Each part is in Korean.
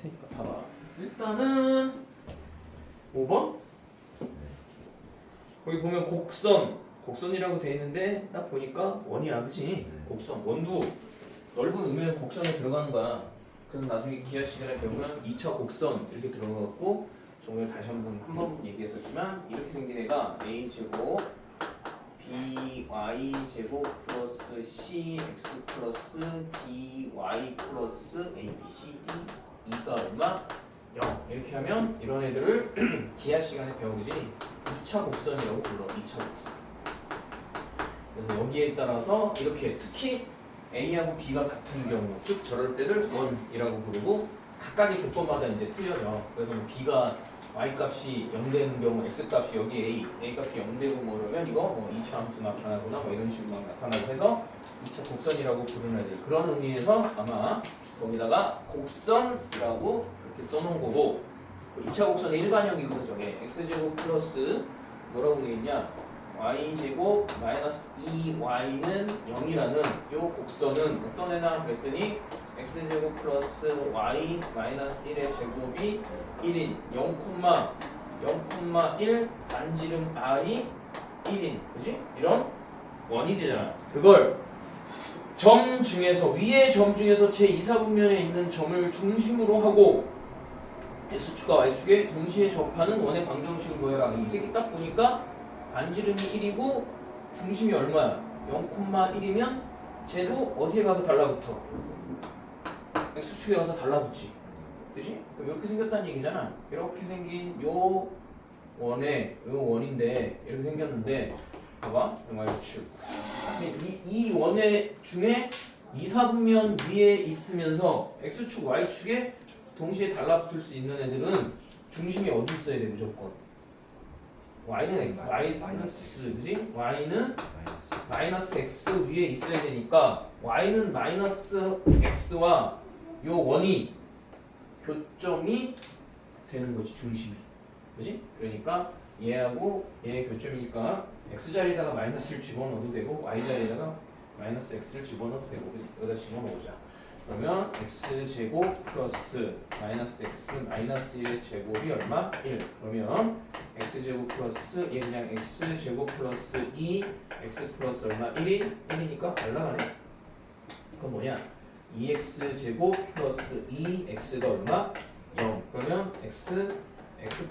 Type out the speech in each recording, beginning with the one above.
테니까 봐봐. 일단은 5번 거기 보면 곡선이라고 돼 있는데 딱 보니까 원이야, 그치? 곡선 원도 넓은 음의 곡선에 들어가는 거야. 그래서 나중에 기하 시간에 배우면 2차 곡선 이렇게 들어가고 정말 다시 한 번 얘기했었지만 이렇게 생긴 애가 a 제곱 by 제곱 플러스 cx 플러스 dy 플러스 a b c d 2가 얼마? 0 이렇게 하면 이런 애들을 기하 시간에 배우지 2차 곡선이라고 불러. 2차 곡선. 그래서 여기에 따라서 이렇게 특히 A하고 B가 같은 경우 즉 저럴 때를 원이라고 부르고 각각의 조건마다 이제 틀려져. 그래서 뭐 B가 Y 값이 0 되는 경우 X 값이 여기 A 값이 0 되고 뭐 그러면 이거 뭐 2차 함수 나타나거나 뭐 이런 식으로 나타나고 해서 2차 곡선이라고 부르는 애들. 그런 의미에서 아마 거기다가 곡선이라고 그렇게 써놓은 거고 2차 곡선의 일반형이고 저게 X제곱 플러스 뭐라고 되어있냐 Y제곱 마이너스 2Y는 0이라는 요 곡선은 어떤 애나 그랬더니 X제곱 플러스 Y 마이너스 1의 제곱이 1인 0,1 반지름 R이 1인 그지? 이런 원이지잖아. 그걸 점 중에서 위의 점 중에서 제2사분면에 있는 점을 중심으로 하고 X축과 Y축에 동시에 접하는 원의 방정식을 구해라. 이 새끼 딱 보니까 반지름이 1이고 중심이 얼마야? 0,1이면 쟤도 어디에 가서 달라붙어? X축에 가서 달라붙지. 그지? 이렇게 생겼다는 얘기잖아. 이렇게 생긴 요 원인데 이렇게 생겼는데 봐봐. Y축. 이 원의 중에 2사분면 위에 있으면서 X축, Y축에 동시에 달라붙을 수 있는 애들은 중심이 어디 있어야 돼 무조건? Y는 X, 마이너스, 그지? Y는 마이너스 X 위에 있어야 되니까 Y는 마이너스 X와 요 원이 교점이 되는 거지 중심이, 그지? 그러니까 얘하고 얘의 교점이니까 X 자리에다가 마이너스를 집어넣어도 되고 Y 자리에다가 마이너스 X를 집어넣어도 되고, 그지? 여기다 집어넣자. 그러면 X제곱 플러스 마이너스 X 마이너스 1의 제곱이 얼마? 1. 그러면 X제곱 플러스 얘 그냥 X제곱 플러스 2 X 플러스 얼마? 1이 1이니까 날라가네. 그건 뭐냐? 2X제곱 플러스 2X가 얼마? 0. 그러면 X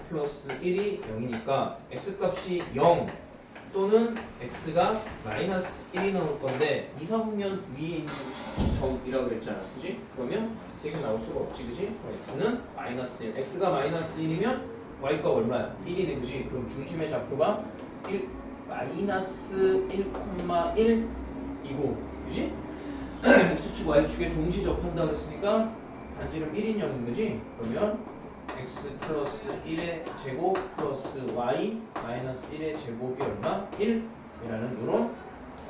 플러스 1이 0이니까 X 값이 0 또는 X가 마이너스 1이 나올 건데 2사분면 위에 있는 점이라고 그랬잖아. 그지? 그러면 세 개 나올 수가 없지. 그지? X는 마이너스 1. X가 마이너스 1이면 Y가 얼마야? 1이네. 그지? 그럼 중심의 좌표가 1, 마이너스 1,1이고 그지? X축, Y축에 동시 접한다 그랬으니까 반지름 1인 0인 거지? 그러면 X 플러스 1의 제곱 플러스 Y 마이너스 1의 제곱이 얼마? 1이라는 이런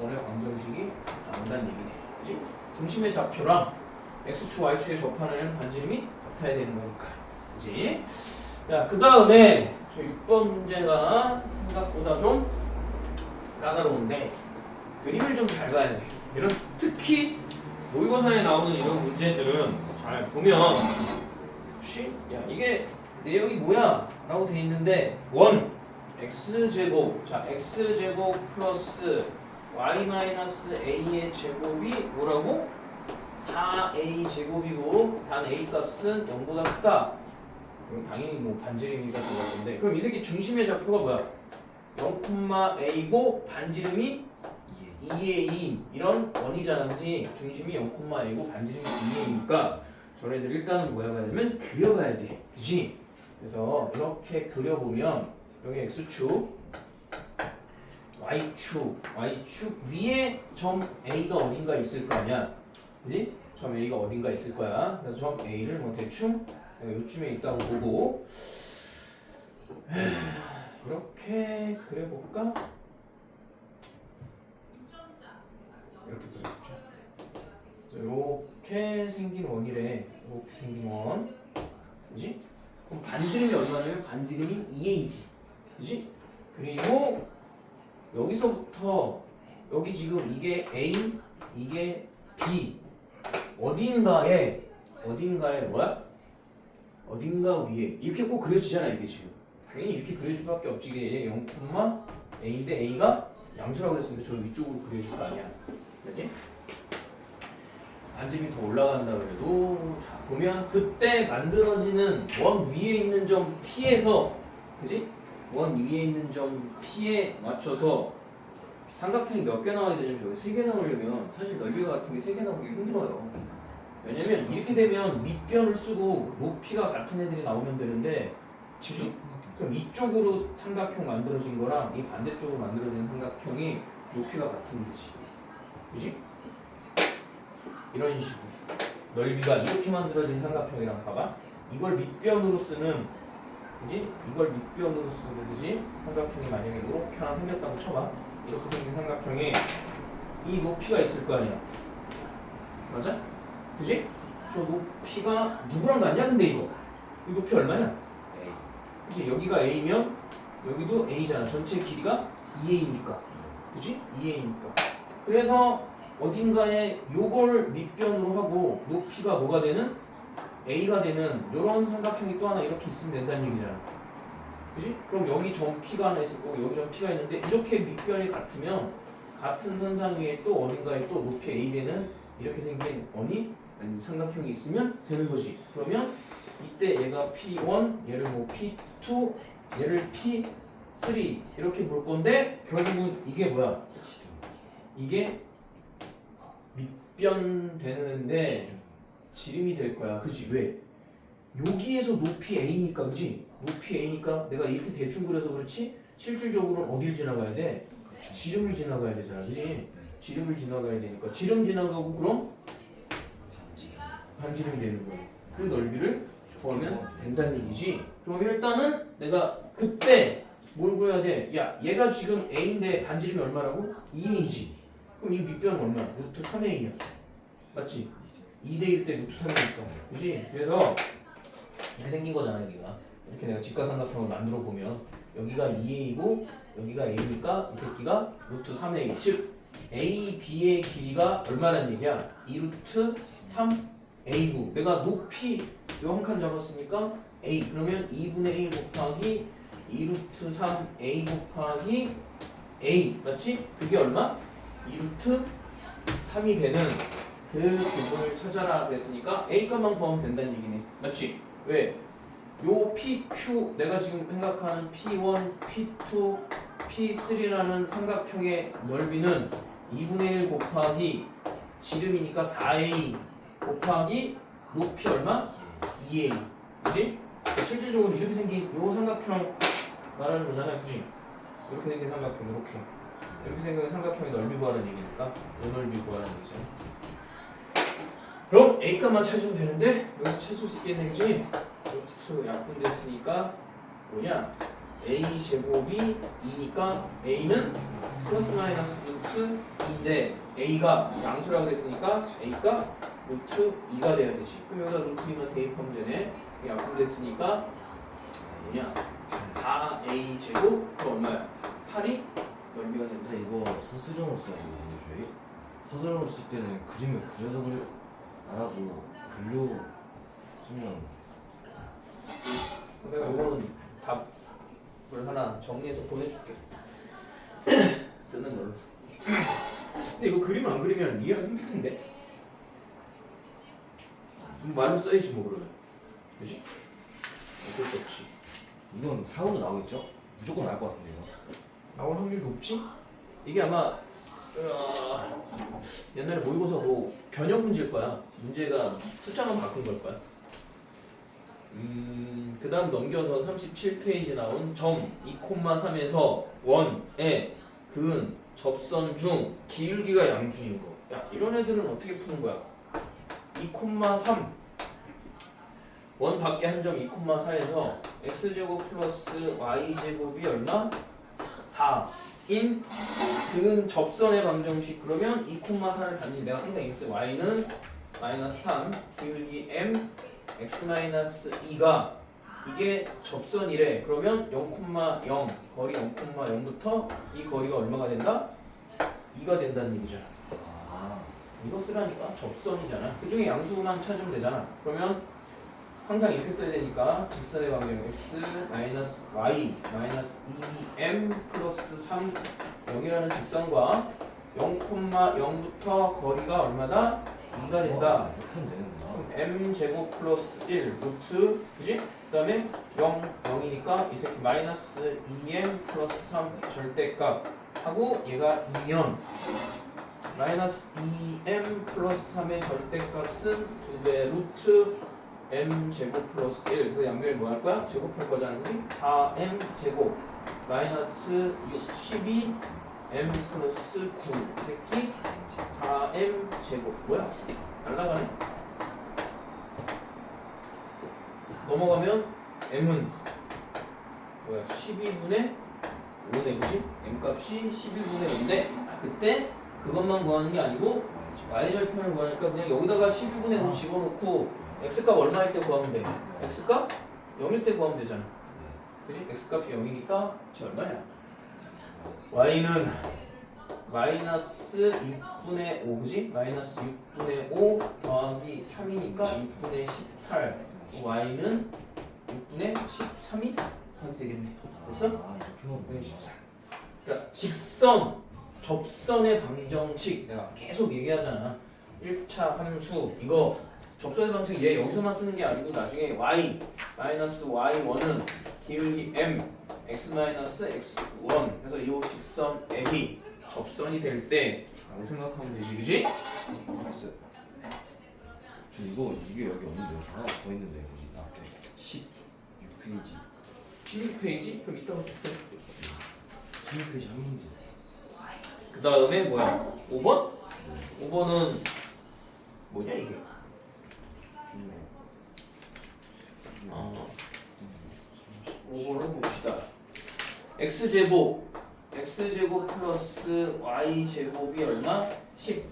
원의 방정식이 나온다는 얘기네. 그치? 중심의 좌표랑 X축, Y축에 접하는 반지름이 같아야 되는 거니까. 그치? 자, 그 다음에 저 6번 문제가 생각보다 좀 까다로운데 그림을 좀 잘 봐야 돼. 이런 특히 모의고사에 나오는 이런 문제들은 잘 보면 야 이게 내용이 뭐야? 라고 돼 있는데 원 x제곱 자 x제곱 플러스 y 마이너스 a의 제곱이 뭐라고? 4a 제곱이고 단 a 값은 0보다 크다. 이건 당연히 뭐 반지름이니까 들어갈 건데 그럼 이 새끼 중심의 좌표가 뭐야? 0,a고 반지름이 2의 2 이런 원이잖아. 그지? 중심이 0,a고 반지름이 2a니까 저희들 일단은 뭐 해봐야 되면 그려봐야 돼. 그지? 그래서 이렇게 그려보면 여기 X축 Y축 위에 점 A가 어딘가 있을 거 아니야. 그지? 점 A가 어딘가 있을 거야. 그래서 점 A를 뭐 대충 요쯤에 있다고 보고 이렇게 그려볼까? 이렇게 그려보자. 이렇게 생긴 원이래. 이렇게 생긴 원. 그지? 그럼 반지름이 얼마냐면 반지름이 2A지. 그지? 그리고 여기서부터 여기 지금 이게 A, 이게 B. 어딘가에 뭐야? 어딘가 위에 이렇게 꼭 그려지잖아. 이게 지금 당연히 이렇게 그려질 수밖에 없지. 이게 0, A인데 A가 양수라고 그랬으니까 저 위쪽으로 그려질 거 아니야. 그지? 반지름이 더 올라간다 그래도 자 보면 그때 만들어지는 원 위에 있는 점 P에서 그지? 원 위에 있는 점 P에 맞춰서 삼각형이 몇 개 나와야 되냐면 저기 3개 나오려면 사실 넓이가 같은 게 3개 나오기 힘들어요. 왜냐면 이렇게 되면 밑변을 쓰고 높이가 같은 애들이 나오면 되는데 지금 그럼 이쪽으로 삼각형 만들어진 거랑 이 반대쪽으로 만들어진 삼각형이 높이가 같은 거지. 그지? 이런 식으로 넓이가 이렇게 만들어진 삼각형이랑 봐봐. 이걸 밑변으로 쓰는 그지? 이걸 밑변으로 쓰고 그지? 삼각형이 만약에 이렇게 하나 생겼다고 쳐봐. 이렇게 생긴 삼각형에 이 높이가 있을 거 아니야. 맞아? 그지? 저 높이가 누구랑 같냐 근데 이거 이 높이 얼마냐? A. 그지? 여기가 A면 여기도 A잖아. 전체 길이가 2A니까 그지? 2A니까 그래서 어딘가에 요걸 밑변으로 하고 높이가 뭐가 되는? A가 되는 요런 삼각형이 또 하나 이렇게 있으면 된다는 얘기잖아. 그지? 그럼 여기 점 P가 하나 있을 거고 여기 점 P가 있는데 이렇게 밑변이 같으면 같은 선상 위에 또 어딘가에 또 높이 A 되는 이렇게 생긴 원이 삼각형이 있으면 되는 거지. 그러면 이때 얘가 P1, 얘를 뭐 P2, 얘를 P3 이렇게 볼 건데 결국은 이게 뭐야? 이게 밑변되는데 지름이 될 거야. 그지? 왜? 여기에서 높이 A니까 그지? 높이 A니까 내가 이렇게 대충 그려서 그렇지 실질적으로는 어딜 지나가야 돼? 지름을 지나가야 되잖아. 그지? 지름을 지나가야 되니까 지름 지나가고 그럼 반지름이 되는 거야. 그 넓이를 구하면 된다는 얘기지. 그럼 일단은 내가 그때 뭘 구해야 돼? 야 얘가 지금 A인데 반지름이 얼마라고? 2A지. 그럼 이 밑변은 얼마야? 루트 3A야. 맞지? 2대1 때 루트 3이니까. 그지? 그래서 이렇게 생긴 거잖아 여기가. 이렇게 내가 직각삼각형을 만들어 보면 여기가 2A고 여기가 A니까 이 새끼가 루트 3A. 즉 A, B의 길이가 얼마란 얘기야? 2루트 3A고 내가 높이 요 한 칸 잡았으니까 A 그러면 2분의 1 곱하기 2루트 3A 곱하기 A 맞지? 그게 얼마? 2루트 3이 되는 그 부분을 찾아라 그랬으니까 A 값만 구하면 된다는 얘기네. 맞지? 왜? 요 PQ 내가 지금 생각하는 P1, P2, P3라는 삼각형의 넓이는 2분의 1 곱하기 지름이니까 4A 곱하기 높이 얼마? 2A 그지? 실질적으로 이렇게 생긴 요 삼각형 말하는 거잖아요. 그지? 이렇게 생긴 삼각형 이렇게 생긴 삼각형의 넓이 구하는 얘기니까 요 넓이 구하는 얘기죠. 그럼 A값만 찾으면 되는데 여기서 찾을 수 있겠네. 그지? 루트 약분됐으니까 뭐냐? A 제곱이 2니까 A는 플러스 마이너스 루트 2인데 A가 양수라고 그랬으니까 A가 루트 2가 돼야 되지. 그럼 여기다 루트 2만 대입하면 되네. 약분됐으니까 뭐냐? 4A 제곱 그 얼마야? 8이 넓이가 된다. 근데 이거 서술형으로 써야 되거든요 저희. 서술형으로 쓸 때는 그림을 그려서 안 하고 글로 쓰면 내가 이거는 답을 하나 정리해서 보내줄게. 쓰는 걸로. 근데 이거 그림 안 그리면 이해가 힘들 텐데. 말로 써야지 뭐 그러면. 그지? 어쩔 수 없지. 이건 4으로 나오겠죠? 무조건 나올 것 같은데요. 나올 확률 높지? 이게 아마 옛날에 모의고사 뭐 변형 문제일 거야. 문제가 숫자만 바꾼 걸 거야. 그 다음 넘겨서 37페이지 나온 점 2,3에서 원에 그은 접선 중 기울기가 양수인 거. 야 이런 애들은 어떻게 푸는 거야? 2,3 원 밖에 한 점 2,4에서 x제곱 플러스 y제곱이 얼마? 4인 그은 접선의 방정식. 그러면 2,4를 받는 내가 항상 x, y는 마이너스 3 기울기 m x 2가 이게 접선이래. 그러면 0,0 거리 0,0부터 이 거리가 얼마가 된다? 2가 된다는 얘기잖아. 이거 쓰라니까 접선이잖아. 그 중에 양수만 찾으면 되잖아. 그러면 항상 이렇게 써야 되니까 직선의 방향 x 마이너스 y 마이너스 2m 플러스 3 0이라는 직선과 0,0부터 거리가 얼마다? 2가 된다. 이렇게 하면 되는구나. 그럼 m 제곱 플러스 1 루트 그지? 그 다음에 0, 0이니까 이 새끼 마이너스 2m 플러스 3 절대값 하고 얘가 2면 마이너스 2m 플러스 3의 절대값은 2배 루트 m 제곱 플러스 1. 그 양변이 뭐 할 거야? 제곱할 거잖아. 그지? 4m 제곱 마이너스 62 m 플러스 9 새끼 4m 제곱 뭐야? 날라가네? 넘어가면 m은 뭐야? 12분의 5네 그지? m 값이 12분의 5인데 그때 그것만 구하는 게 아니고 y절편을 구하니까 그냥 여기다가 12분의 5 집어넣고 x값 얼마일 때 구하면 돼? x값 0일 때 구하면 되잖아. 그지? x값이 0이니까 저 얼마냐? y는 마이너스 6분의 5 그지? 마이너스 6분의 5 더하기 3이니까 6분의 18 y는 6분의 13이 하면 되겠네. 됐어? 아 이렇게 하면 14. 그러니까 직선, 접선의 방정식 내가 계속 얘기하잖아. 1차 함수 이거 접선의 방정식 얘 여기서만 쓰는 게 아니고 나중에 y 마이너스 y1은 기울기 m x 마이너스 x1 그래서 이 직선 M이 접선이 될 때 라고 생각하면 되지 그지? 됐어요. 저 이게 여기 없는데요. 하나 더 있는데 여기 앞에 16페이지 16페이지? 그럼 이따가 16페이지 한 문제. 그 다음에 뭐야? 5번? 5번은 뭐냐 이게? 어, 5번을 봅시다. x제곱 플러스 y제곱이 얼마? 10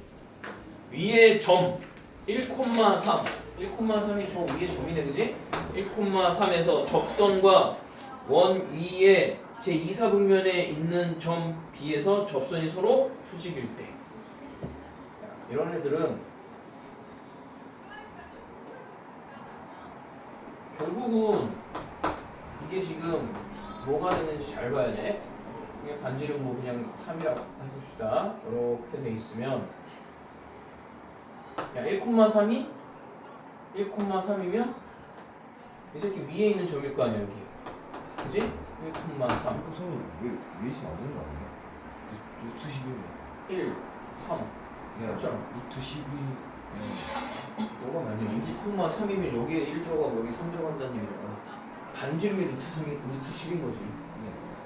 위에 점 1,3 1,3이 저 위에 점이네 그지? 1,3에서 접선과 원 위에 제2사분면에 있는 점 B에서 접선이 서로 수직일 때 이런 애들은 결국은 이게 지금 뭐가 되는지 잘 봐야 돼. 그냥 반지름 뭐 그냥 3이라고 해봅시다. 이렇게 돼 있으면 야 1,3이 1,3이면 이 새끼 위에 있는 점일 거 아니야 여기. 그지? 1,3 그 선을 왜 있으면 안 되는 거 아니에요? 루트 11이면 1, 3 그냥 맞잖아. 루트 12 뭐가 맞냐? 2,3이면 여기에 1 들어가고 여기 3 들어간다는 얘기잖아. 반지름이 루트 3이 루트 10인 거지.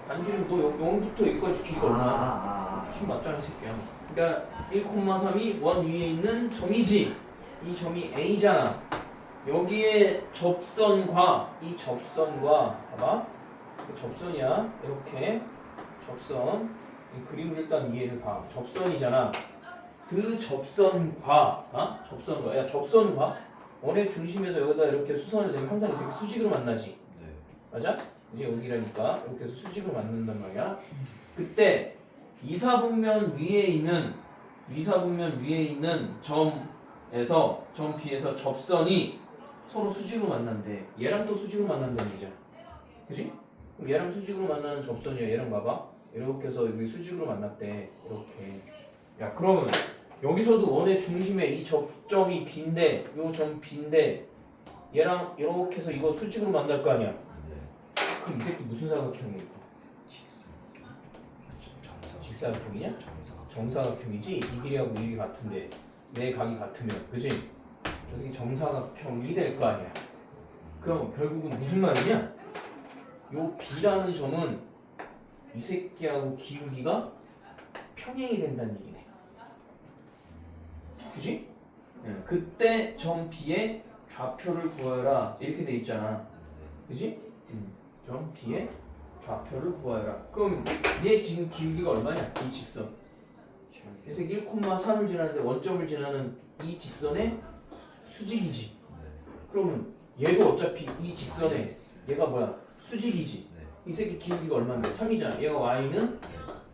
반지름 너 0부터 여기까지 길이가 얼마야? 10 맞잖아 이 새끼야. 그러니까 1,3이 원 위에 있는 점이지. 이 점이 A잖아. 여기에 접선과 이 접선과 봐봐. 접선이야. 이렇게 접선. 이 그림을 일단 이해를 봐. 접선이잖아. 그 접선과 접선과 야 접선과 원의 중심에서 여기다 이렇게 수선을 내면 항상 이 새끼 수직으로 만나지. 네. 맞아? 이제 여기라니까 이렇게 해서 수직을 만든단 말이야. 그때 이사분면 위에 있는 점에서 점 B에서 접선이 서로 수직으로 만난대. 얘랑 또 수직으로 만난다는 얘기잖아. 그지? 그럼 얘랑 수직으로 만나는 접선이야. 얘랑 봐봐. 이렇게 해서 여기 수직으로 만났대. 이렇게. 야 그러면 여기서도 원의 중심에 이 접점이 B인데 요 점 B인데 얘랑 이렇게 해서 이거 수직으로 만날 거 아니야. 그럼 이 새끼 무슨 사각형일까? 직사각형이냐? 정사각형이지? 이 길이하고 이 길이 같은데 내 각이 같으면 그치? 저 새끼 정사각형이 될 거 아니야. 그럼 결국은 무슨 말이냐? 요 B라는 점은 이 새끼하고 기울기가 평행이 된다는 얘기네. 그치? 그때 점 B의 좌표를 구하여라 이렇게 돼 있잖아. 그치? 점 B의 좌표를 구하여라. 그럼 얘 지금 기울기가 얼마냐? 이 직선. 그래서 1,3을 지나는데 원점을 지나는 이 직선의 수직이지. 그러면 얘도 어차피 이 직선에 얘가 뭐야? 수직이지. 이 새끼 기울기가 얼마인데? 3이잖아. 얘가 y는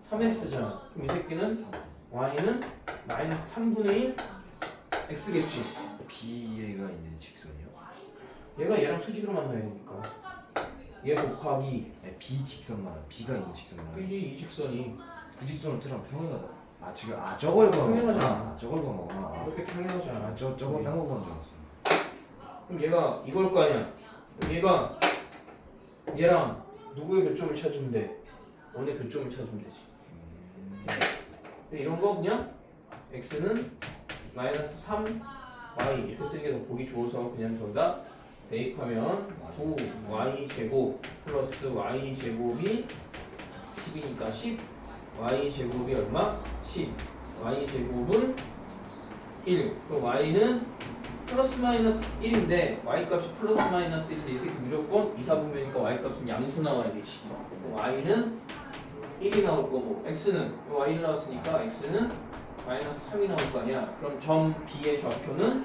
3x잖아. 그럼 이 새끼는 y는 마이너스 3분의 1 x겠지. B가 있는 직선이요? 얘가 얘랑 수직으로 만나야 되니까 얘 곱하기 아니, 비직선만 B가 있는 직선만 그지 이 직선이 그 직선은 T랑 평행하다. 아 지금 저걸 평행하잖아. 아 저걸 본 거구나. 이렇게 평행하잖아. 저거 딴 거 본 줄 알았어. 그럼 얘가 이걸 거 아니야. 그럼 얘가 얘랑 누구의 교점을 찾으면 돼? 원의 교점을 찾으면 되지. 근데 이런 거 그냥 x는 마이너스 3 y 이렇게 쓰는 게 더 보기 좋아서 그냥 저기다 대입하면 9y 제곱 플러스 y 제곱이 10이니까 10 y 제곱이 얼마? 10 y 제곱은 1 그럼 y는 플러스 마이너스 1인데 y 값이 플러스 마이너스 1인데 이 새끼 무조건 2, 4분면이니까 y 값은 양수 나와야 되지. 그럼 y는 1이 나올 거고 x는 y를 나왔으니까 x는 마이너스 3이 나올 거 아니야. 그럼 점 B의 좌표는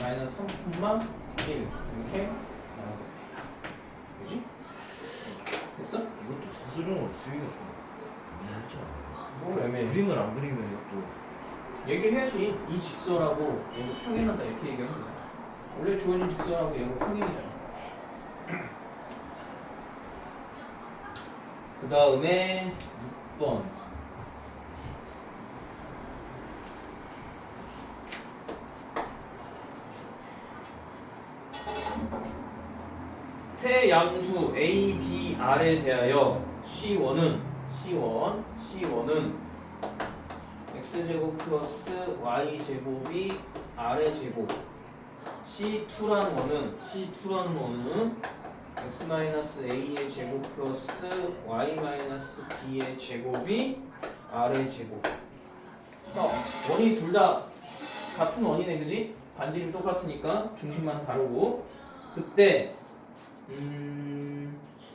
마이너스 3,1 이렇게 나오겠지. 그지? 됐어? 이것도 사수령으로 쓰기가 좀 애매하잖아. 뭐 애매해. 그림을 안 그리면 이것도 얘기를 해야지. 이 직선하고 얘가 평행한다 이렇게 얘기하면 되잖아. 원래 주어진 직선하고 얘가 평행이잖아. 그 다음에 6번 세 양수 A, B, R에 대하여 C1은 X제곱 플러스 Y제곱이 R의 제곱 C2라는 원은 X-A의 제곱 플러스 Y-B의 제곱이 R의 제곱 원이 둘 다 같은 원이네 그지? 반지름이 똑같으니까 중심만 다르고 그때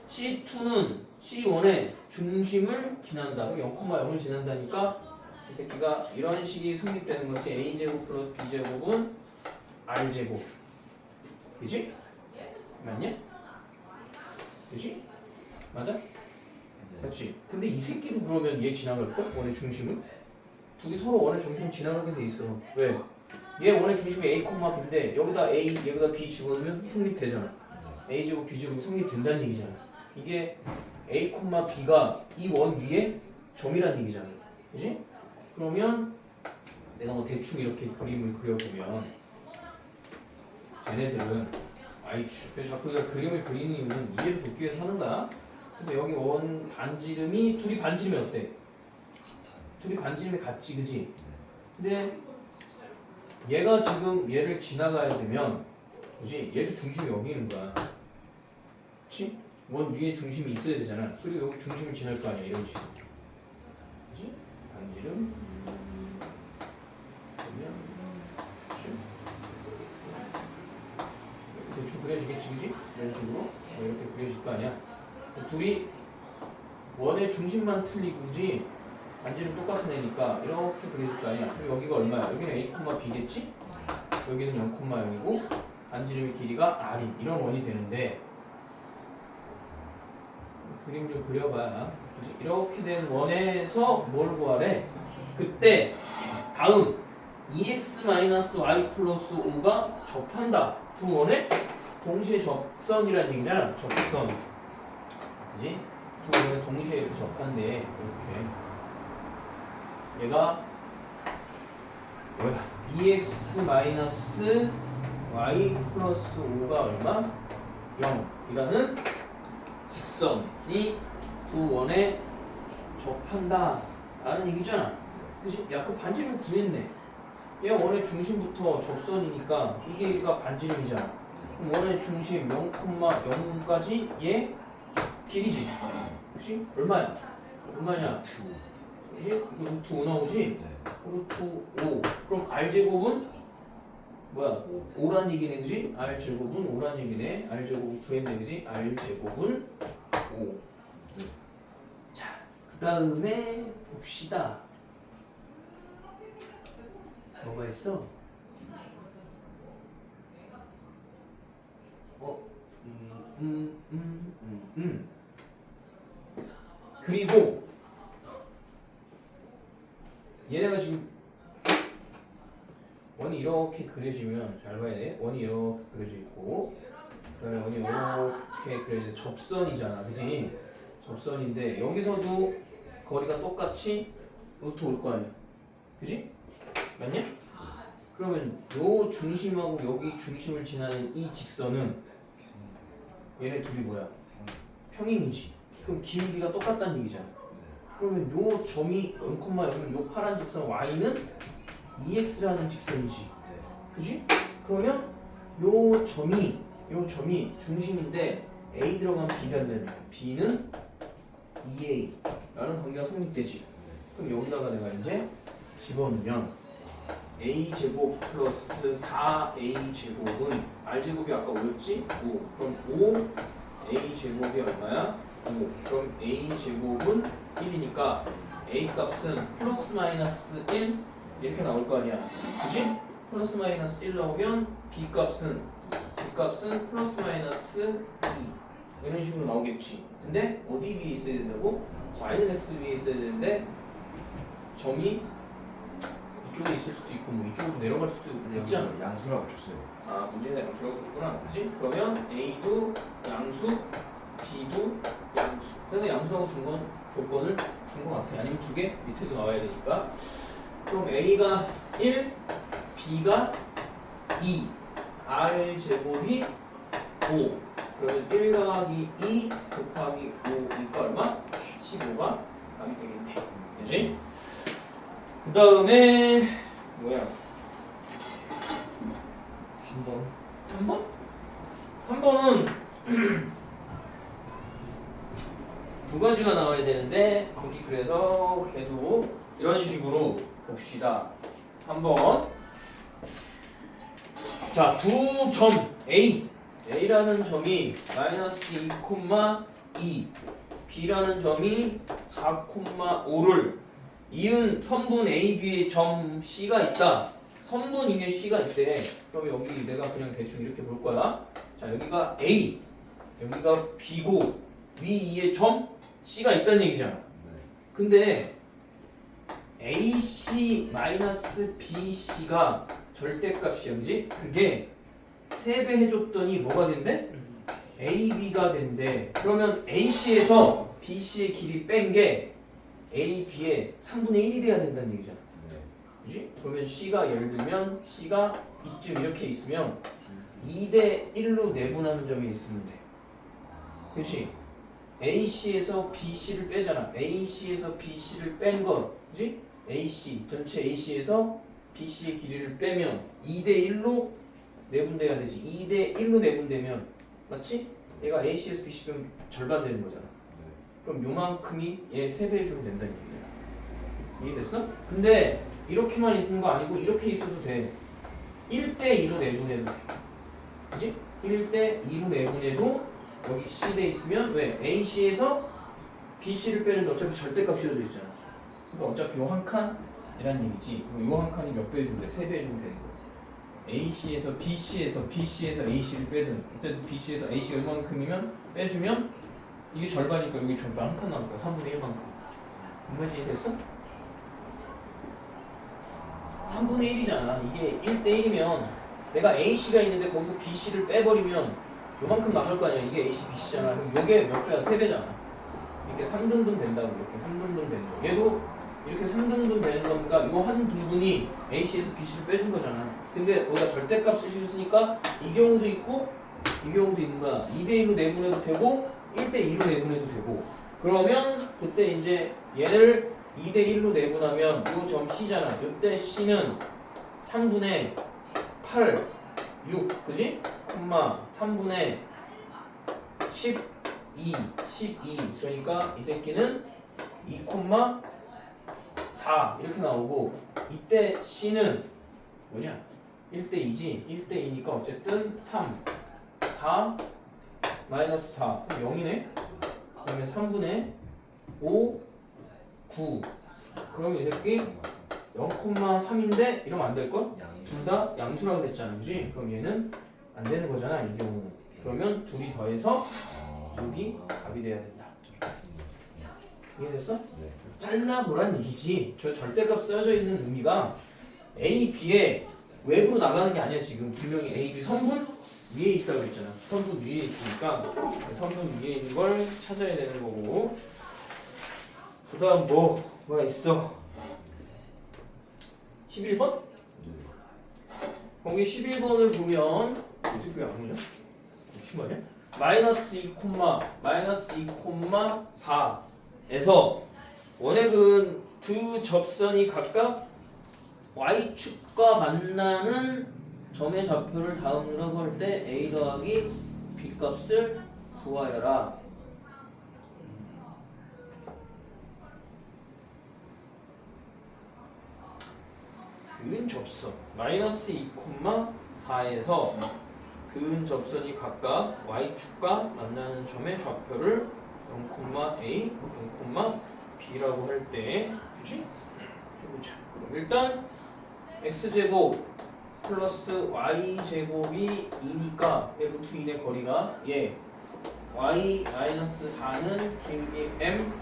C2는 C1의 중심을 지난다. 0,0을 지난다니까 이 새끼가 이런 식이 성립되는 거지. A제곱 플러스 B제곱은 R제곱 그지? 맞냐? 그지? 맞아? 그렇지. 근데 이 새끼도 그러면 얘 지나갈걸? 원의 중심을? 둘이 서로 원의 중심을 지나가게 돼 있어. 왜? 얘 원의 중심이 A, B인데 여기다 A, 여기다 B 집어넣으면 성립되잖아. A제곱 B제곱이 성립된다는 얘기잖아. 이게 A, B가 이 원 위에 점이라는 얘기잖아. 그지? 그러면 내가 뭐 대충 이렇게 그림을 그려보면 쟤네들은 Y축 그래서 자꾸 우리가 그림을 그리는 이유는 이해를 돕기 위해서 하는 거야. 그래서 여기 원 반지름이 둘이 반지름이 어때? 둘이 반지름이 같지 그지? 근데 얘가 지금 얘를 지나가야 되면 그지? 얘도 중심이 여기 있는 거야. 그치? 원 위에 중심이 있어야 되잖아. 그리고 여기 중심을 지날 거 아니야 이런 식으로. 그치? 반지름 그러면 그치? 이렇게 대충 그려지겠지 그지? 이런 식으로 이렇게 그려질 거 아니야. 둘이 원의 중심만 틀리고지 반지름 똑같은 애니까 이렇게 그려질 거 아니야. 그리고 여기가 얼마야? 여기는 A, B겠지? 여기는 0,0이고 반지름의 길이가 R이 이런 원이 되는데 그림 좀 그려봐. 그치? 이렇게 된 원에서 뭘 구하래? 그때 다음 2x-y 플러스 5가 접한다. 두 원에 동시에 접선이라는 얘기잖아. 접선. 그지? 두 원에 동시에 이렇게 접한대. 이렇게. 얘가 뭐야? 2x-y 플러스 5가 얼마? 0이라는 직선이 두 원에 접한다 라는 얘기잖아. 그치? 야, 그 반지름 구했네. 얘 원의 중심부터 접선이니까 이게 얘가 반지름이잖아. 그럼 원의 중심 0,0까지 얘 길이지. 그치? 얼마야? 얼마냐? 그치? 루트 5 나오지? 루트 5. 그럼 R제곱은 뭐야? 5란 얘기네, 그지? R제곱은 5란 얘기네. R제곱은 9했네, 그지? R제곱은 5. 자, 그 다음에 봅시다. 뭐가 있어? 그리고 얘네가 지금 원이 이렇게 그려지면 잘 봐야 돼. 원이 이렇게 그려져 있고 그다음에 여기 이렇게 그래 이제 접선이잖아, 그지? 접선인데 여기서도 거리가 똑같이 루트 올 거 아니야, 그지? 맞냐? 그러면 요 중심하고 여기 중심을 지나는 이 직선은 얘네 둘이 뭐야? 평행이지. 그럼 기울기가 똑같다는 얘기잖아. 그러면 요 점이 0,0은 요 파란 직선 y는 2x라는 직선이지. 그지? 그러면 요 점이 중심인데 a 들어가면 b가 된다는 거야. b는 2a라는 관계가 성립되지. 그럼 여기다가 내가 이제 집어넣으면 a 제곱 플러스 4a 제곱은 r 제곱이 아까 5였지? 5. 그럼 5 a 제곱이 얼마야? 5. 그럼 a 제곱은 1이니까 a 값은 플러스 마이너스 1 이렇게 나올 거 아니야. 그지? 플러스 마이너스 1 나오면 b 값은 플러스 마이너스 2 이런 식으로 나오겠지. 근데 어디 위에 있어야 된다고? y는 x 위에 있어야 되는데 점이 이쪽에 있을 수도 있고 뭐 이쪽으로 내려갈 수도 있잖아. 양수라고 줬어요. 아, 문제가 양수라고 줬구나. 그치? 그러면 a도 양수, b도 양수. 그래서 양수라고 준 건 조건을 준 것 같아. 아니면 두 개 밑에도 나와야 되니까. 그럼 a가 1, b가 2, r 제곱이 5. 그러면 1 더하기 2 곱하기 5니까 얼마? 15가 답이 되겠네. 그치? 그 다음에 뭐야? 3번? 3번은 두 가지가 나와야 되는데 거기 그래서 걔도 이런 식으로 봅시다. 3번. 자, 두 점 A라는 점이 마이너스 2,2 B라는 점이 4,5를 이은 선분 AB의 점 C가 있다. 선분 이게 C가 있대. 그럼 여기 내가 그냥 대충 이렇게 볼 거야. 자, 여기가 A, 여기가 B고 위 2의 점 C가 있다는 얘기잖아. 근데 AC 마이너스 BC가 절대값이야, 그지? 그게 3배 해줬더니 뭐가 된대? AB가 된대. 그러면 AC에서 BC의 길이 뺀 게 AB의 3분의 1이 돼야 된다는 얘기잖아. 그지? 그러면 C가 예를 들면 C가 이쯤 이렇게 있으면 2대 1로 내분하는 점이 있으면 돼. 그치? AC에서 BC를 빼잖아. AC에서 BC를 뺀 거, 그지? AC, 전체 AC에서 BC의 길이를 빼면 2대 1로 내분돼야 되지. 2대 1로 내분되면, 맞지? 얘가 AC에서 BC 빼면 절반 되는 거잖아. 그럼 요만큼이 얘 3배 해주면 된다는 얘기야. 이해됐어? 근데 이렇게만 있는 거 아니고 이렇게 있어도 돼. 1대 2로 내분해도 돼. 그지? 1대 2로 내분해도 여기 C 돼 있으면 왜? AC에서 BC를 빼는데 어차피 절대값이 씌워져 있잖아. 그러니까 어차피 요 한 칸이란 얘기지. 요 한 칸이 몇 배 해주면 돼? 3배 해주면 되는 거야. AC에서 BC에서 AC를 빼든 어쨌든 BC에서 AC가 이만큼이면 빼주면 이게 절반이니까 여기 절반 한 칸 남을 거야. 3분의 1만큼. 뭔 말인지 됐어? 3분의 1이잖아. 이게 1대 1이면 내가 AC가 있는데 거기서 BC를 빼버리면 요만큼 남을 거 아니야. 이게 AC, BC잖아. 그럼 이게 몇 배야? 3배잖아. 이렇게 3등분 된다고. 이렇게 3등분 되는 거. 얘도 이렇게 3등분 되는 거니까 요 한 등분이 AC에서 BC를 빼준 거잖아. 근데 거기다 절대값을 씌웠으니까 이 경우도 있고 이 경우도 있는 거야. 2대 1로 내분해도 되고 1대 2로 내분해도 되고. 그러면 그때 이제 얘를 2대 1로 내분하면 요 점 C잖아. 이때 C는 3분의 8, 6, 그지? 콤마 3분의 12, 그러니까 이 새끼는 2, 4 이렇게 나오고 이때 C는 뭐냐? 1대 2지? 1대 2니까 어쨌든 3, 4, 마이너스 4, 0이네? 그러면 3분의 5, 9 그러면 이 새끼 0,3인데 이러면 안 될걸? 둘 다 양수라고 했잖아, 그지? 그럼 얘는 안 되는 거잖아, 이 경우는. 그러면 둘이 더해서 여기 답이 돼야 된다. 이해됐어? 네. 잘라보란 얘기지. 저 절대값 써져 있는 의미가 A, B에 외부로 나가는 게 아니야 지금. 분명히 A, B 성분 위에 있다고 했잖아. 선분 위에 있으니까 선분 위에 있는 걸 찾아야 되는 거고. 그 다음 뭐가 있어? 11번? 거기 11번을 보면 어떻게 안 보냐? 미친 거 아니야? 마이너스 2,4에서 원액은 두 접선이 각각 y축과 만나는 점의 좌표를 다음으로 할 때 a 더하기 b 값을 구하여라. 근 접선 마이너스 2,4에서 근 접선이 각각 y축과 만나는 점의 좌표를 0,a, 0,b라고 할 때, 그지? 해보자. 그럼 일단 x제곱 플러스 y제곱이 2니까 루트 2의 거리가 y 마이너스 4는 길게 m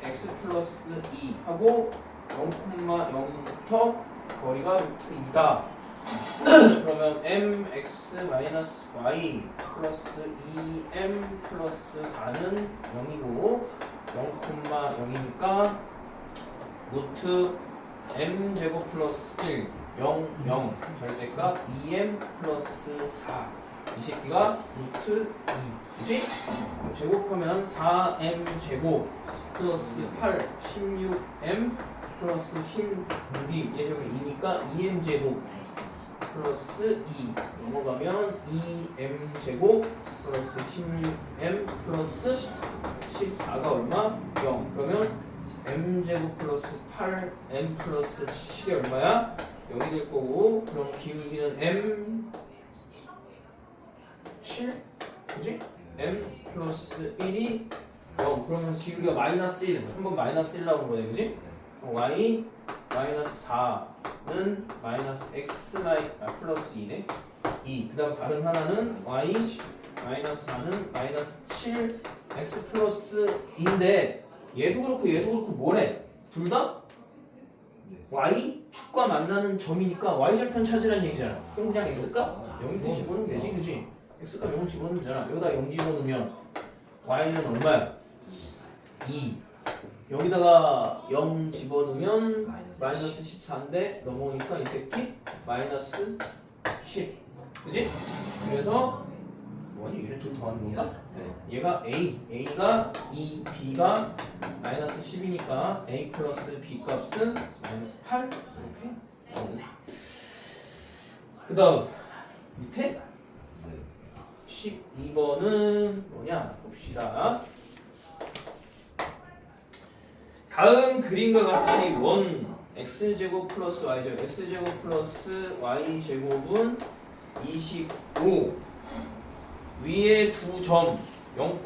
x 플러스 2 하고 0,0부터 거리가 루트 2다. 그러면 mx 마이너스 y 플러스 2m 플러스 4는 0이고 0,0이니까 루트 m 제곱 플러스 1 0 0 절대값 2m 플러스 4 이 새끼가 루트 2 그치? 제곱하면 4m 제곱 플러스 8 16m 플러스 16이 얘제곱이 2니까 2m 제곱 플러스 2 넘어가면 2m 제곱 플러스 16m 플러스 14가 얼마? 0 그러면 m 제곱 플러스 8m 플러스 10이 얼마야? 0이 될 거고 그럼 기울기는 m 7 그지? m 플러스 1이 0 그러면 기울기가 마이너스 1 한번 마이너스 1 나온 거네 그지? y 마이너스 4는 마이너스 x 플러스 2네 2 그 다음 다른 하나는 y 마이너스 4는 마이너스 7 x 플러스 2인데 얘도 그렇고 뭐래? 둘 다 y 축과 만나는 점이니까 y절편 찾으라는 얘기잖아. 그럼 그냥 x값 0 집어넣으면 되지 그지? x값 0 집어넣으면 되잖아. 여기다 0 집어넣으면 y는 얼마야? 2 여기다가 0 집어넣으면 마이너스 14인데 넘어오니까 이 새끼 마이너스 10 그지? 그래서 뭐니? 얘네 둘 더하는 건가? 얘가 a가 2, b가 마이너스 10이니까 a 플러스 b 값은 마이너스 8 이렇게 나오네. 그 다음 밑에 12번은 뭐냐 봅시다. 다음 그림과 같이 원 x제곱 플러스 y제곱 x제곱 플러스 y제곱은 25 위에 두 점 0,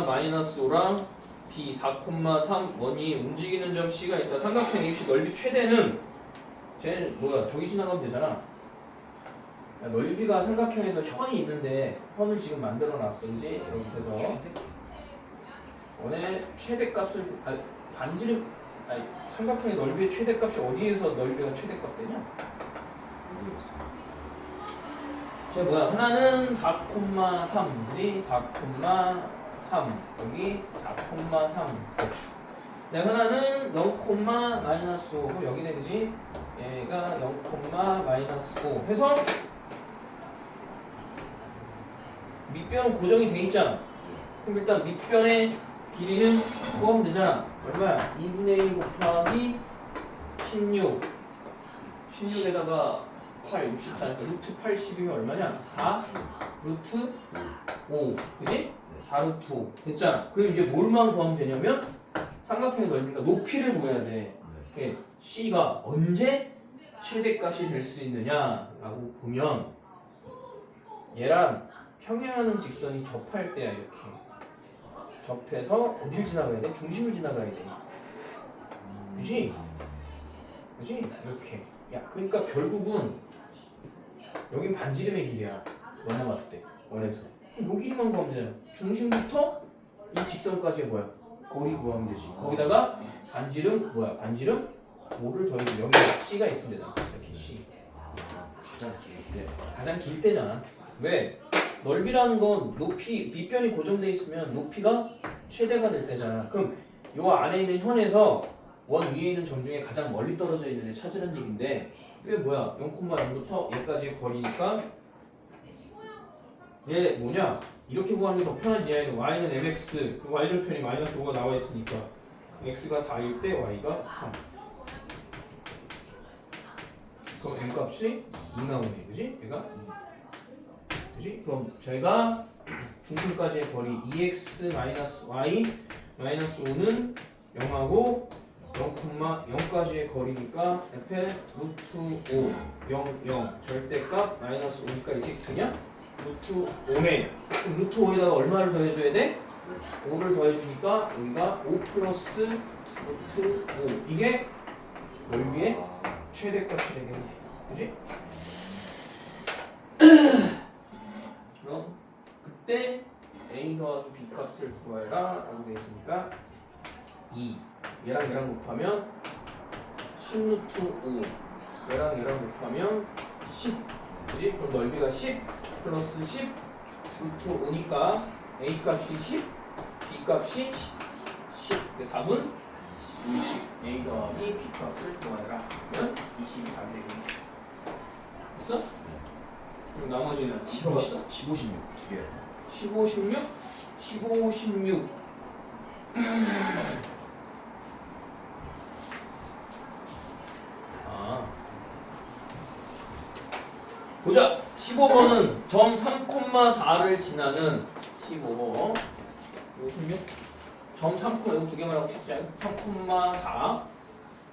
마이너스 5랑 b 4,3 원이 움직이는 점 c가 있다. 삼각형 ABC 넓이 최대는 쟤 뭐야 저기 지나가면 되잖아. 야, 넓이가 삼각형에서 현이 있는데 현을 지금 만들어 놨어 그지? 이렇게 해서 원의 최대값을 반지름 삼각형의 넓이의 최대값이 어디에서 넓이가 최대값 되냐? 제 뭐야 하나는 4,3 그지? 4,3 여기 4,3 대충 네 하나는 0, 마이너스 5 여기네 그지? 얘가 0, 마이너스 5 해서 밑변은 고정이 돼 있잖아. 그럼 일단 밑변의 길이는 구하면 되잖아. 얼마야? 2분의 1 곱하기 16 16에다가 8, 64 루트 80이면 얼마냐? 4 루트 5 그지? 4 루트 5 됐잖아. 그럼 이제 뭘만 구하면 되냐면 삼각형의 넓이니까 높이를 구해야 돼. C가 언제 최대값이 될 수 있느냐라고 보면 얘랑 평행하는 직선이 접할 때야 이렇게 접해서 어딜 지나가야 돼? 중심을 지나가야 돼. 그지? 그지? 이렇게 야 그러니까 결국은 여긴 반지름의 길이야 넘어갈 때 원에서 요 길이만 구하면 되잖아. 중심부터 이 직선까지 뭐야? 거리 구하면 되지. 거기다가 반지름 뭐야? 반지름 5를 더해서 여기 C가 있으면 되잖아. 이렇게 C 가장 길 때. 가장 길 때잖아. 왜? 넓이라는 건 높이 밑변이 고정돼 있으면 높이가 최대가 될 때잖아. 그럼 요 안에 있는 현에서 원 위에 있는 점 중에 가장 멀리 떨어져 있는 애 찾으라는 얘긴데 이게 뭐야? 0,0부터 얘까지의 거리니까 얘 뭐냐? 이렇게 구하는 게 더 편하지. 얘는 y는 mx, y절편이 마이너스 5가 나와 있으니까 x가 4일 때 y가 3. 그럼 m 값이 2 나오네, 그지? 얘가 2. 그지? 그럼 저희가 중심까지의 거리 2x-y 마이너스 5는 0하고 0,0까지의 거리니까 f의 루트 5, 0, 0 절대값 마이너스 5니까 이 색트냐? 루트 5네. 그럼 루트 5에다가 얼마를 더해줘야 돼? 5를 더해주니까 여기가 5 플러스 루트 5. 이게 넓이의 최대값이 되겠네. 그지? 그럼 그때 a 더하기 b 값을 구해라 라고 되어 있으니까 2 얘랑 얘랑 곱하면 10 루트 5 얘랑 얘랑 곱하면 10 그지? 그럼 넓이가 10 플러스 10 루트 5니까 a 값이 10 b 값이 10 답은 20 a 더하기 b 값을 구하라 그러면 20이 답이 되겠네. 됐어? 그럼 나머지는 15, 16 두 개. 15, 16? 15, 16 보자. 15번은 점 3,4를 지나는 15번 56? 점 3, 이거 두 개만 하고 싶지 않아요?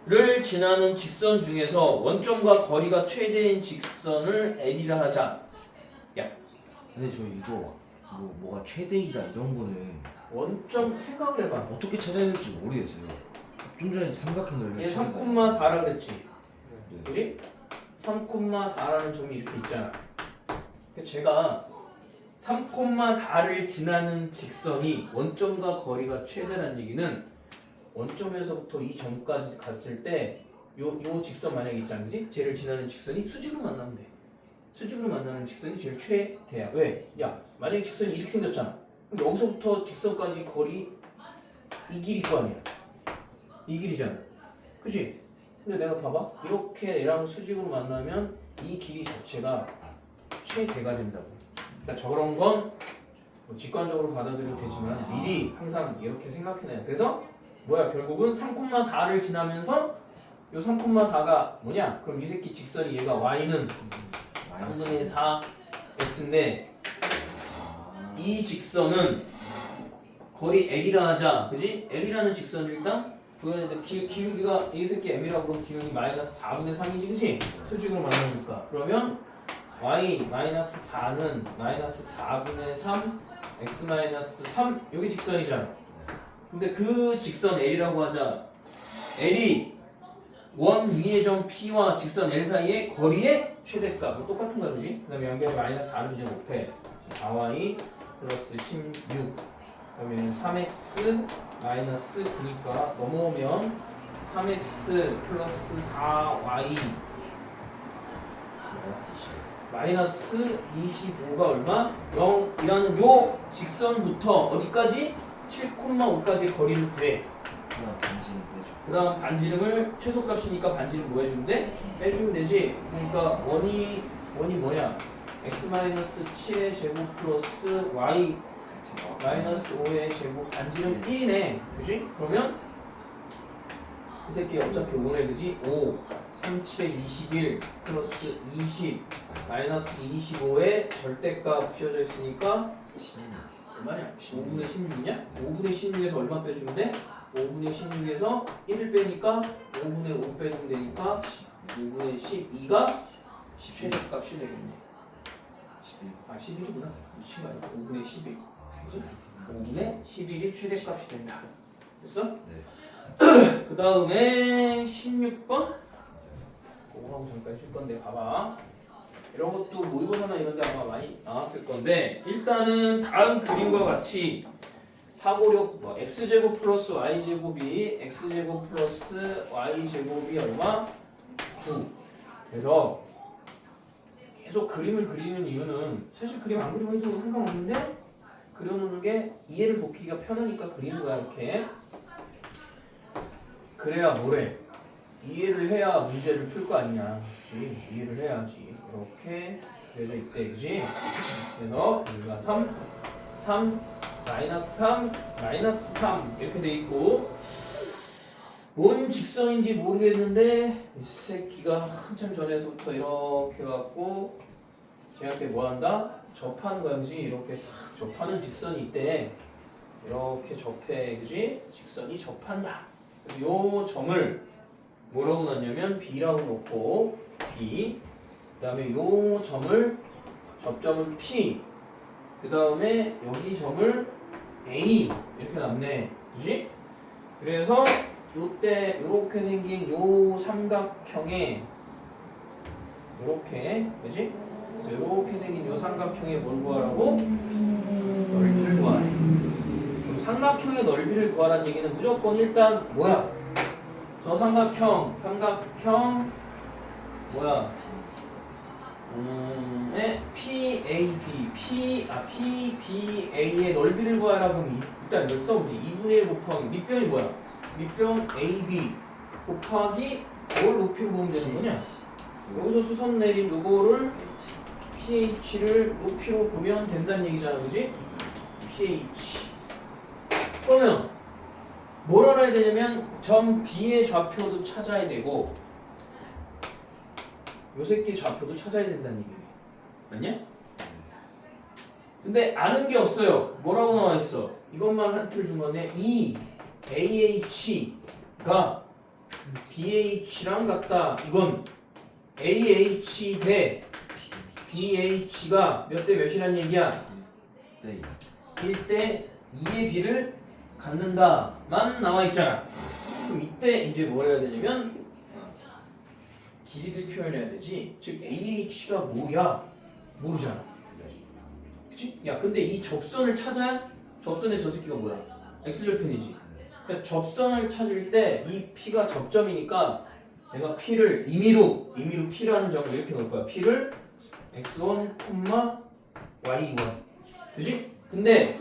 3,4를 지나는 직선 중에서 원점과 거리가 최대인 직선을 L이라 하자. 야, 근데 저 이거 뭐가 최대이다 이런 거는 원점 생각을 해봐. 어떻게 찾아야 될지 모르겠어요. 좀 전에 삼각형 얘 넓이 3,4라 그랬지. 네. 그지? 3,4라는 점이 이렇게 있잖아. 그래서 제가 3,4를 지나는 직선이 원점과 거리가 최대라는 얘기는 원점에서부터 이 점까지 갔을 때 요 직선 만약에 있잖아, 그지? 쟤를 지나는 직선이 수직으로 만나면 돼. 수직으로 만나는 직선이 제일 최대야. 왜? 야, 만약에 직선이 이렇게 생겼잖아. 그럼 여기서부터 직선까지 거리 이 길일 거 아니야. 이 길이잖아. 그지? 근데 내가 봐봐. 이렇게 얘랑 수직으로 만나면 이 길이 자체가 최대가 된다고. 그러니까 저런 건뭐 직관적으로 받아들여도 되지만 미리 항상 이렇게 생각해놔요. 그래서 뭐야 결국은 3,4를 지나면서 요 3,4가 뭐냐? 그럼 이 새끼 직선이 얘가 y는 3분의 4 x인데 이 직선은 거리 L이라 하자. 그지? L이라는 직선을 일단 구해야 기울기가 이 새끼 m이라고 그러면 기울기 마이너스 4분의 3이지, 그지? 수직으로 만나니까. 그러면 y 마이너스 4는 마이너스 4분의 3 x 마이너스 3 여기 직선이잖아. 근데 그 직선 L이라고 하자. L이 원 위의 점 P와 직선 L 사이의 거리의 최대값 똑같은 거야, 그지? 그 다음에 연결 마이너스 4를 그냥 곱해 4y 플러스 16 그러면 3x 마이너스 9니까 넘어오면 3x 플러스 4y 마이너스 25가 얼마? 0이라는 요 직선부터 어디까지? 7,5까지의 거리를 구해. 그 다음 반지름을 최소값이니까 반지름 뭐 해주면 빼주면 되지. 그러니까 원이 뭐냐? x-7의 제곱 플러스 y 마이너스 5의 제곱 반지름 1이네. 그지? 그러면 이 새끼 어차피 5네, 그지? 5 3, 7에 21 플러스 20 마이너스 25의 절대값 씌워져 있으니까 얼마냐? 5분의 16이냐? 5분의 16에서 얼마 빼주면 돼? 5분의 16에서 1을 빼니까 5분의 5 빼주면 되니까 5분의 12가 최대값이 되겠네. 11이구나. 미친 거 아니야? 5분의 11. 그치? 5분의 11이 최대값이 된다. 됐어? 네. 그 다음에 16번? 그거하고 잠깐 쉴 건데 봐봐. 이런 것도 모의고사나 이런 데 아마 많이 나왔을 건데 일단은 다음 그림과 같이 사고력 x제곱 플러스 y제곱이 x제곱 플러스 y제곱이 얼마? 9. 그래서 계속 그림을 그리는 이유는 사실 그림 안 그리고 해도 상관없는데 그려놓는 게 이해를 돕기가 편하니까 그리는 거야 이렇게. 그래야 뭐래? 이해를 해야 문제를 풀 거 아니냐. 그치? 이해를 해야지. 이렇게 그려져 있대. 그지? 그래서 여기가 3, 마이너스 3, 마이너스 3 이렇게 돼 있고 뭔 직선인지 모르겠는데 이 새끼가 한참 전에서부터 이렇게 갖고 쟤한테 뭐 한다? 접하는 거야. 그지? 이렇게 싹 접하는 직선이 있대. 이렇게 접해. 그지? 직선이 접한다. 그래서 요 점을 뭐라고 놨냐면 B라고 놓고 B, 그 다음에 요 점을 접점은 P, 그 다음에 여기 점을 A 이렇게 놨네. 그지? 그래서 요때 요렇게 생긴 요 삼각형에 요렇게, 그지? 그래서 요렇게 생긴 요 삼각형에 뭘 구하라고? 넓이를 구하래. 그럼 삼각형의 넓이를 구하라는 얘기는 무조건 일단 뭐야? 저 삼각형 뭐야? PBA의 넓이를 구하라. 그럼 일단 몇 써보지? 2분의 1 곱하기 밑변이 뭐야? 밑변 AB 곱하기 뭘 높이로 보면 되는 거냐? 여기서 수선 내린 요거를 pH를 높이로 보면 된다는 얘기잖아. 그지? pH. 그러면 뭘 알아야 되냐면 점 B의 좌표도 찾아야 되고 요 새끼 좌표도 찾아야 된다는 얘기예요. 맞냐? 근데 아는 게 없어요. 뭐라고 나와 있어? 이것만 한 틀 준 건데 이 AH가 BH랑 같다. 이건 AH 대 BH가 몇 대 몇이란 얘기야? 네. 1대 2의 B를 갖는다만 나와 있잖아. 그럼 이때 이제 뭘 해야 되냐면 길이를 표현해야 되지. 즉 AH가 뭐야? 모르잖아. 그치? 야 근데 이 접선을 찾아야 접선의 저 새끼가 뭐야? X절편이지. 그러니까 접선을 찾을 때 이 P가 접점이니까 내가 P를 임의로 P라는 점을 이렇게 넣을 거야. P를 X1, Y1. 그치? 근데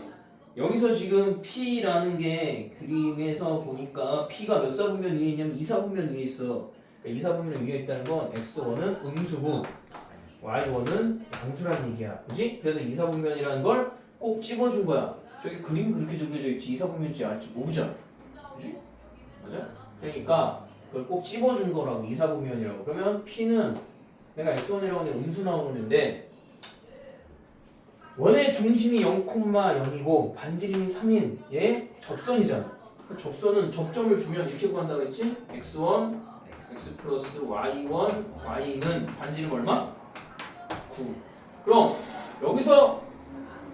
여기서 지금 P라는 게 그림에서 보니까 P가 몇 사분면 위에 있냐면 2사분면 위에 있어. 그러니까 2사분면 위에 있다는 건 X1은 음수고 Y1은 양수라는 얘기야. 그지? 그래서 2사분면이라는 걸 꼭 집어준 거야. 저기 그림 그렇게 적혀져 있지 2사분면인지 알지 모르잖아. 그지? 맞아? 그러니까 그걸 꼭 집어준 거라고 2사분면이라고. 그러면 P는 내가 X1이라고 하는 음수 나오는 애인데 원의 중심이 0,0이고 반지름이 3인 얘 접선이잖아. 그 접선은 접점을 주면 이렇게 구한다고 했지? x1, x 플러스 y1, y는 반지름 얼마? 9. 그럼 여기서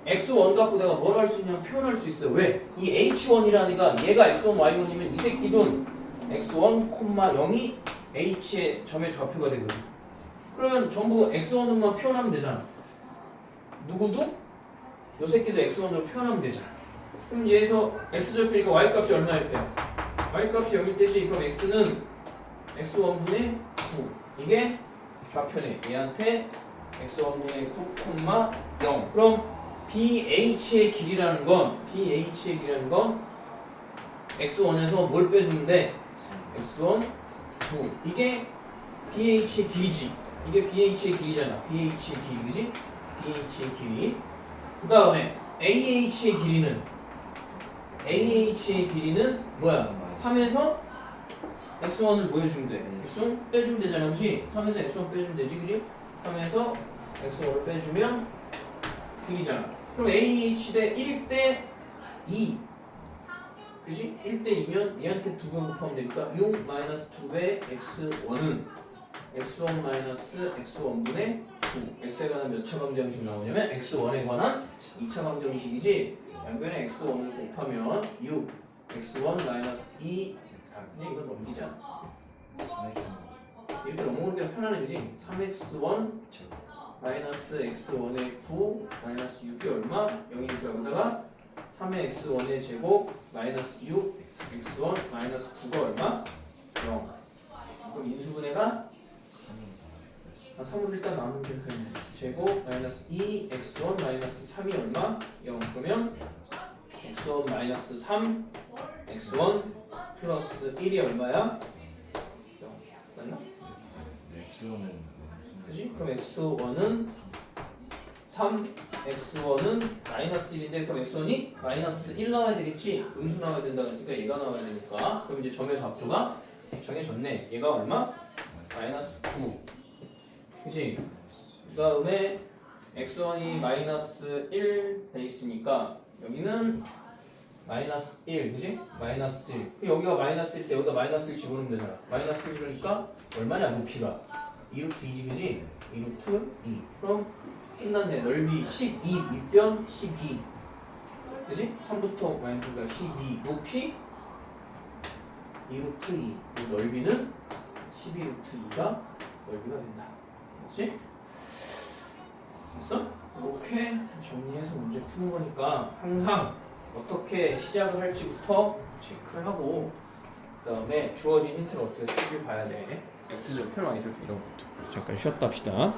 x1 갖고 내가 뭘 할 수 있냐면 표현할 수 있어. 왜? 이 h1이라는 애가 얘가 x1, y1이면 이 새끼도 x1, 0이 h의 점의 좌표가 되거든. 그러면 전부 x1만 표현하면 되잖아. 누구도? 요 새끼도 x1으로 표현하면 되잖아. 그럼 얘에서 x절편이니까 y값이 얼마일 때? y값이 0일 때지. 그럼 x는 x1분의 9. 이게 좌표네. 얘한테 x1분의 9, 0. 그럼 BH의 길이라는 건 x1에서 뭘 빼주는데 x1, 9. 이게 BH의 길이지. 이게 BH의 길이잖아. BH의 길이, 그지? BH의 길이. 그 다음에 AH의 길이는 뭐야? 3에서 x1을 뭐 해주면 돼? x1 빼주면 되잖아. 그지? 3에서 x1 빼주면 되지. 그지? 3에서 x1을 빼주면 길이잖아. 그럼 AH 대 1대 2. 그지? 1대 2면 얘한테 2배 곱하면 되니까 6 마이너스 2배 x1은 x1 마이너스 x1분의 9. x에 관한 몇 차 방정식 나오냐면 x1에 관한 2차 방정식이지. 양변에 x1을 곱하면 6 x1 마이너스 2. 그냥 이건 넘기자. 이렇게 넘어오기가 편하네. 그지? 3x1 마이너스 x1의 9 마이너스 6이 얼마? 0이니까 여기다가 3의 x1의 제곱 마이너스 6 x1 마이너스 9가 얼마? 0. 그럼 인수분해가 3으로 일단 나누면 되겠네. 제곱 마이너스 2 x1 마이너스 3이 얼마? 0. 그러면 x1 마이너스 3 x1 플러스 1이 얼마야? 0. 맞나? 네, X1은 무슨 그지? 그럼 x1은 3 x1은 마이너스 1인데 그럼 x1이 마이너스 1 나와야 되겠지? 음수 나와야 된다고 했으니까 얘가 나와야 되니까 그럼 이제 점의 좌표가 정해졌네. 얘가 얼마? 마이너스 9. 그지? 그 다음에 x1이 마이너스 1 베이스니까 여기는 마이너스 1, 그지? 마이너스 1. 그럼 여기가 마이너스 1 때 여기다 마이너스 1 집어넣으면 되잖아. 마이너스 1 그러니까 얼마냐 높이가? 2루트 2지, 그지? 2루트 2. 그럼 끝났네. 넓이 12, 밑변 12. 그지? 3부터 마이너스가 12. 높이 2루트 2. 넓이는 12루트 2가 넓이가 된다. 그렇지? 됐어? 이렇게 정리해서 문제 푸는 거니까 항상 어떻게 시작을 할지부터 체크를 하고 그 다음에 주어진 힌트를 어떻게 쓸지 봐야 돼. X절편, Y절편 이런 것도. 잠깐 쉬었다 합시다.